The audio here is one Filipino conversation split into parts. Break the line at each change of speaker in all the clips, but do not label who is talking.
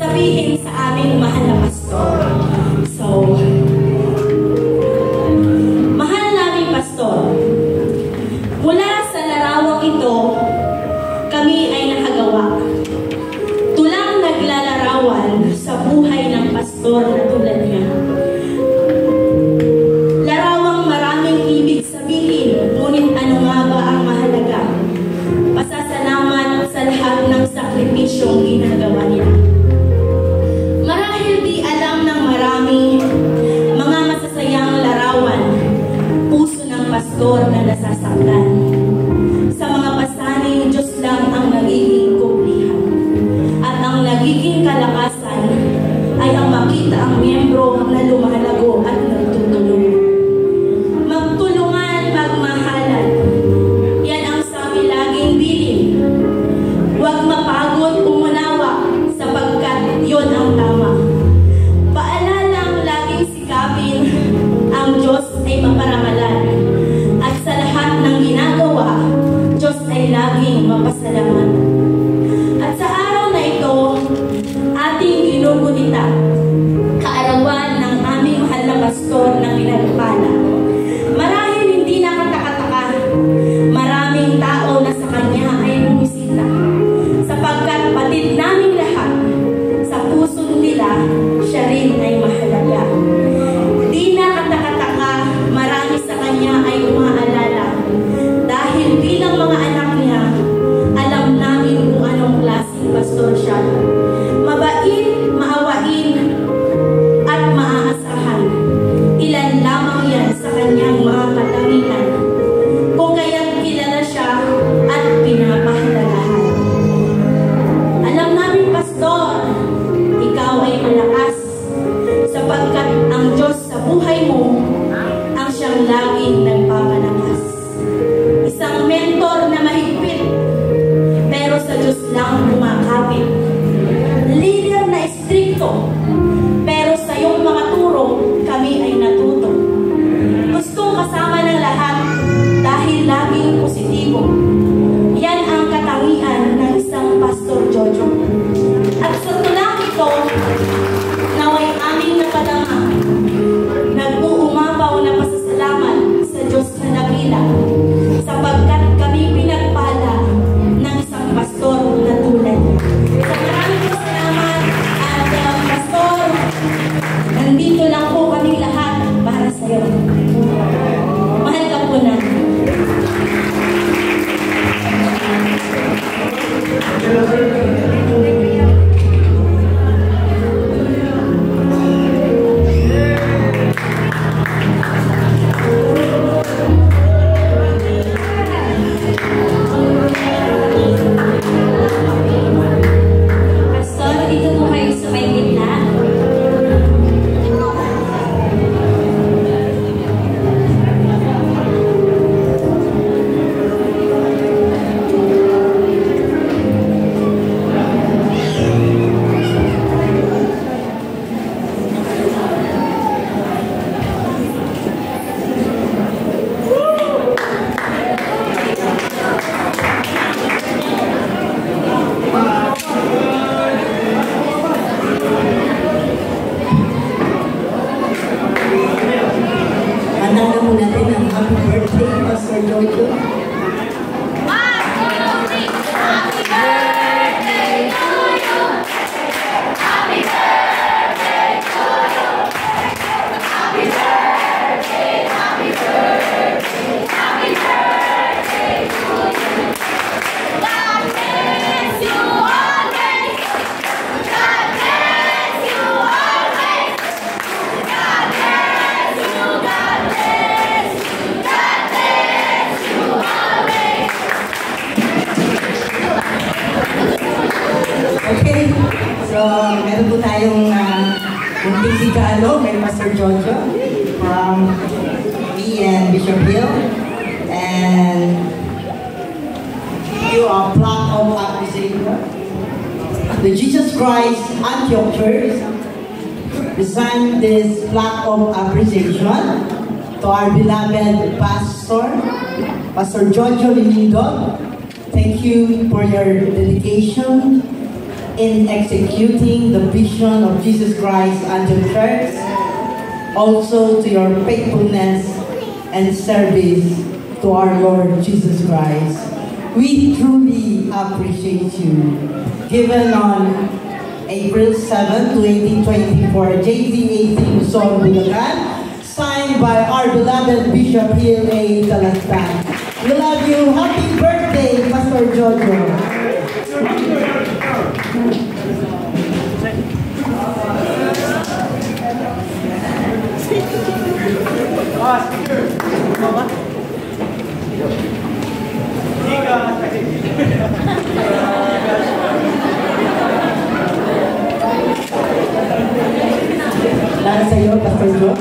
sabihin sa aming mahal na pastor. So, mahal naming pastor, mula sa larawang ito, kami ay nakagawa. Tulang naglalarawan sa buhay ng pastor na tulad niya. Larawang maraming ibig sabihin, ngunit ano nga ba ang mahalaga? Pasasalamat sa lahat ng sakripisyong ginagawa niya. Marahil di alam ng marami mga masasayang larawan, puso ng pastor na nasasaktan. Sa mga pasaning, Diyos lang ang nagiging kublihan. At ang nagiging kalakasan ay ang makita ang miyembro na lumalago at nagtutulong. Magtulungan, magmahalan. Yan ang sabi laging bilin. Huwag mapagod umunawa sapagkat yon ang tama. Paalalang laging sikapin ang Diyos ay maparangalan. At sa lahat ng ginagawa, Diyos ay laging mapasalamat. At sa araw na ito, ating ginugunita, kaarawan ng aming mahal na pastor na pinagpala. Marahil hindi nakatakataka, maraming tao na sa kanya ay bumisita. Sapagkat patid naming lahat, sa puso nila, siya rin ay mahalaga. Di nakatakataka, marami sa kanya ay umaalala. Dahil bilang mga anak niya, alam namin kung anong klaseng pastor siya. Mabait, maawain, at maaasahan. Ilan lamang yan sa kanyang mga katangian. Kung kaya't kilala siya at pinapahalagahan. Alam namin, pastor, ikaw ay malakas, sapagkat ang Diyos sa buhay mo ang siyang laging nagpapalakas. Isang mentor na mahigpit, pero sa Diyos lang kumakapit. Leader na istrikto, pero sa iyong mga turo, kami ay natuto. Gustong kasama ng lahat dahil laging positibo. Yan ang katangian ng isang Pastor Jojo. At sa tulang ito, naway aming napadama, nag-uumapaw na pasasalamat sa Diyos na dakila, sapagkat kami pinagpala ng isang pastor na tulad niya. Sa maraming salamat at pastor, nandito lang po kaming lahat para sa iyo. Mahal ka po na. Pastor, dito po kayo sa may gitna.
Handa na po natin ang happy birthday, Pastor Jojo. Okay, so meron po tayong munting regalo kay Pastor Jojo from me and Bishop Hill, and you are plaque of appreciation. The Jesus Christ Antioch Church designed this plaque of appreciation to our beloved Pastor, Pastor Jojo Lindog. Thank you for your dedication in executing the vision of Jesus Christ and the church, also to your faithfulness and service to our Lord Jesus Christ. We truly appreciate you. Given on April 7, 2024, JCAC Luzon, Bulacan, signed by our beloved Bishop Hill A. Talastan. We love you. Happy birthday, Pastor Jojo. Para sa iyo, Pastor Jo.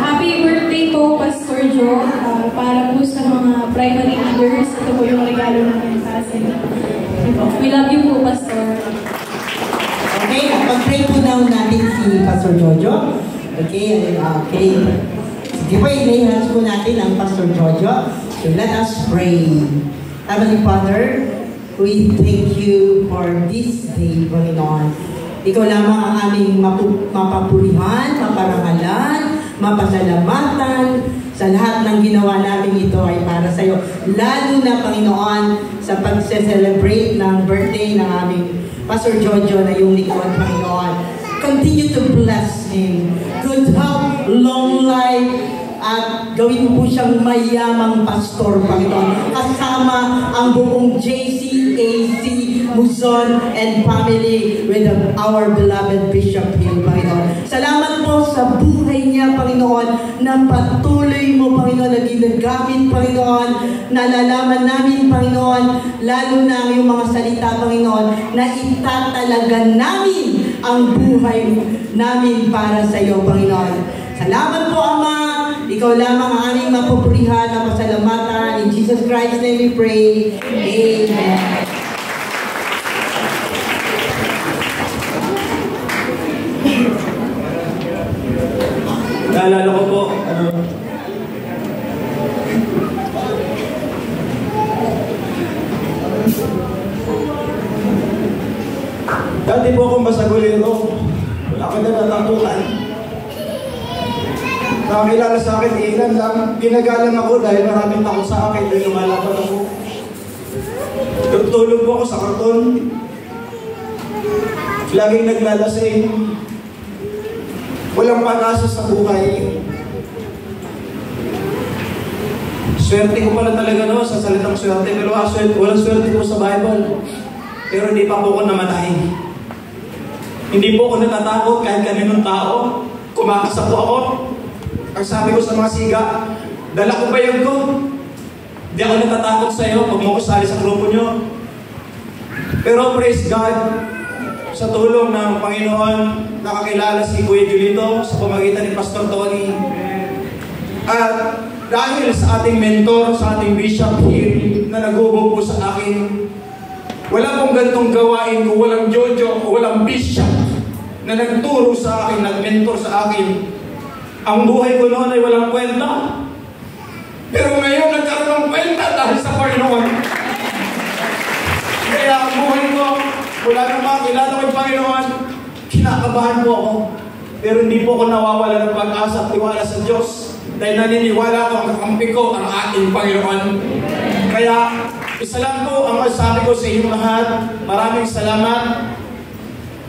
Happy birthday po, Pastor Jo. Para po sa mga primary leaders, ito po yung regalo namin para sa inyo. We love you po, Pastor.
Okay, pag-pray po na natin si Pastor Jojo. Okay, okay. Sige po, i-lay po natin ang Pastor Jojo. So let us pray. Heavenly Father, we thank you for this day, Panginoon. Ikaw lamang ang aming mapapurihan, maparangalan, mapasalamatan. Sa lahat ng ginawa namin ito ay para sa iyo. Lalo na, Panginoon, sa pag-celebrate ng birthday ng aming Pastor Jojo na yung likod, Panginoon. Continue to bless him. Good health, long life, at gawin mo po siyang mayamang pastor, Panginoon. Kasama ang buong JCAC, Luzon, and family with our beloved Bishop Hill, Panginoon. Salamat po sa buhay niya, Panginoon, na patuloy mo, Panginoon, na ginagamit, Panginoon. Nalalaman namin, Panginoon, lalo na ang iyong mga salita, Panginoon, na itatalagan namin ang buhay namin para sa iyo, Panginoon. Salamat po, Ama. Ikaw lamang ang aming mapupurihan na pasalamatan. In Jesus Christ's name we pray. Amen.
Naalala ko po, dati po akong masagulero. Wala ko na natatukan. Nakakilala sa akin, ilan lang. Ginagalang ako dahil maraming takot sa akin. Dahil lumalaban ako. Tutulog po ako sa karton. Laging naglalasing. Walang pag-asa sa buhay. Swerte ko pala talaga no, sa salitang swerte. Pero walang swerte po sa Bible. Pero hindi pa po ako namatay. Hindi po ako natatakot kahit kaninong tao. Kumakasa po ako. Ang sabi ko sa mga siga, dala ko ba yun ko? Hindi ako natatakot sa iyo pag mo ko sali sa grupo nyo. Pero praise God, sa tulong ng Panginoon, nakakilala si Kuya Julito sa pamagitan ni Pastor Tony. At dahil sa ating mentor, sa ating Bishop Hill, na nagubog po sa akin, wala pong gantong gawain kung walang Jojo o walang Bishop na nagturo sa akin, nag-mentor sa akin. Ang buhay ko noon ay walang kwenta. Pero ngayon nagkaroon ng kwenta dahil sa Panginoon. Kaya ang buhay ko, wala nang makilala ko yung Panginoon, kinakabahan po ako. Pero hindi po ako nawawala ng pag-asa at tiwala sa Diyos. Dahil naniniwala ko ang kakampi ko, ang ating Panginoon. Kaya isa lang po ang masasabi ko sa inyong lahat. Maraming salamat.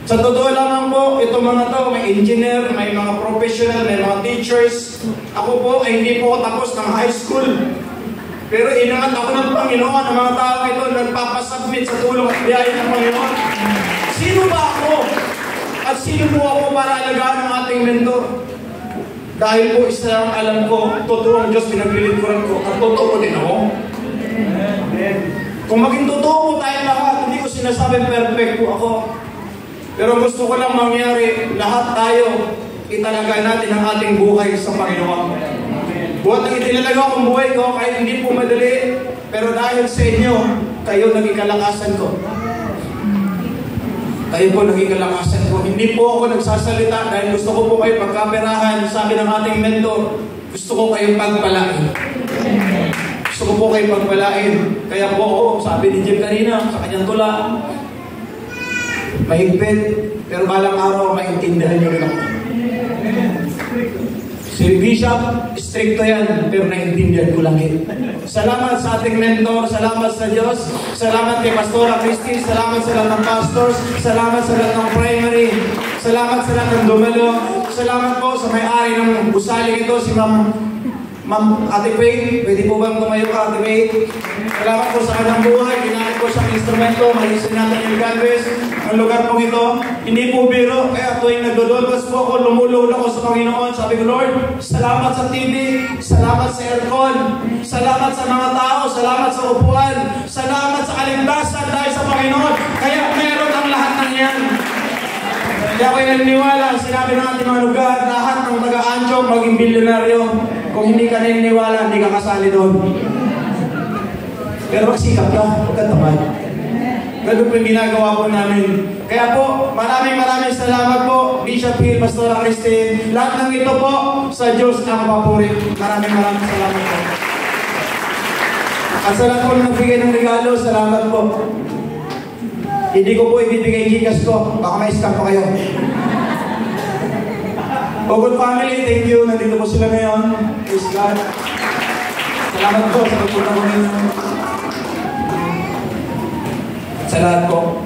Sa totoo lamang po, itong mga to, may engineer, may mga professional, may mga teachers. Ako po ay hindi po ako tapos ng high school. Pero inangat ako ng Panginoon, ang mga tao ito nagpapasubmit sa tulong at biyaya ng Panginoon. Sino ba ako? At sino po ako para alagaan ang ating mentor? Dahil po isa lang alam ko, totoo ang Diyos pinaglilingkuran ko at totoo din ako. Kung maging totoo po tayo lahat, hindi ko sinasabing perfect po ako. Pero gusto ko lang mangyari, lahat tayo, italaga natin ang ating buhay sa Panginoon. Buhat ang itinalaga kong buhay ko, kahit hindi po madali, pero dahil sa inyo, kayo naging kalakasan ko. Kayo po naging kalakasan ko. Hindi po ako nagsasalita dahil gusto ko po kayo pagkaperahan. Sabi ng ating mentor, gusto ko kayong pagpalain. Gusto ko po kayong pagpalain. Kaya po ako, sabi ni Jim kanina, sa kanyang tula, mahigpit, pero balang araw maintindihan niyo rin ako. Si Bishop, stricto yan, pero naintindihan ko lagi. Salamat sa ating mentor, salamat sa Diyos, salamat kay Pastora Christy, salamat sa lahat ng pastors, salamat sa lahat ng primary, salamat sa lahat ng dumalo, salamat po sa may-ari ng gusaling ito, si Ma'am Ate Faith. Pwede po bang tumayo ka, Ate Faith? Salamat po sa kanyang buhay, ginamit po siyang instrumento, malisin natin yung canvas. Ang lugar pong ito, hindi po biro, kaya tuwing nagdodolbas po ako, lumulog ako sa Panginoon. Sabi ko, Lord, salamat sa TV, salamat sa aircon, salamat sa mga tao, salamat sa upuan, salamat sa kaligtasan dahil sa Panginoon. Kaya meron ang lahat ng yan. Kaya ako'y naniniwala, sinabi ng ating mga lugar, lahat ng taga-Anchong maging bilyonaryo. Kung hindi ka naniniwala, hindi ka kasali doon. Pero magsikap ka, huwag kang tamad. Ganun po yung ginagawa po namin. Kaya po, maraming salamat po, Bishop Hill, Pastora Christine. Lahat ng ito po, sa Diyos ang papuri. Maraming salamat po. At sa lahat po nagbigay ng regalo, salamat po. Hindi ko po ibibigay Gcash ko, baka may scam pa kayo. Good family, thank you. Nandito po sila ngayon. Praise God. Salamat po sa pagpunta ko ninyo. Sa lahat po.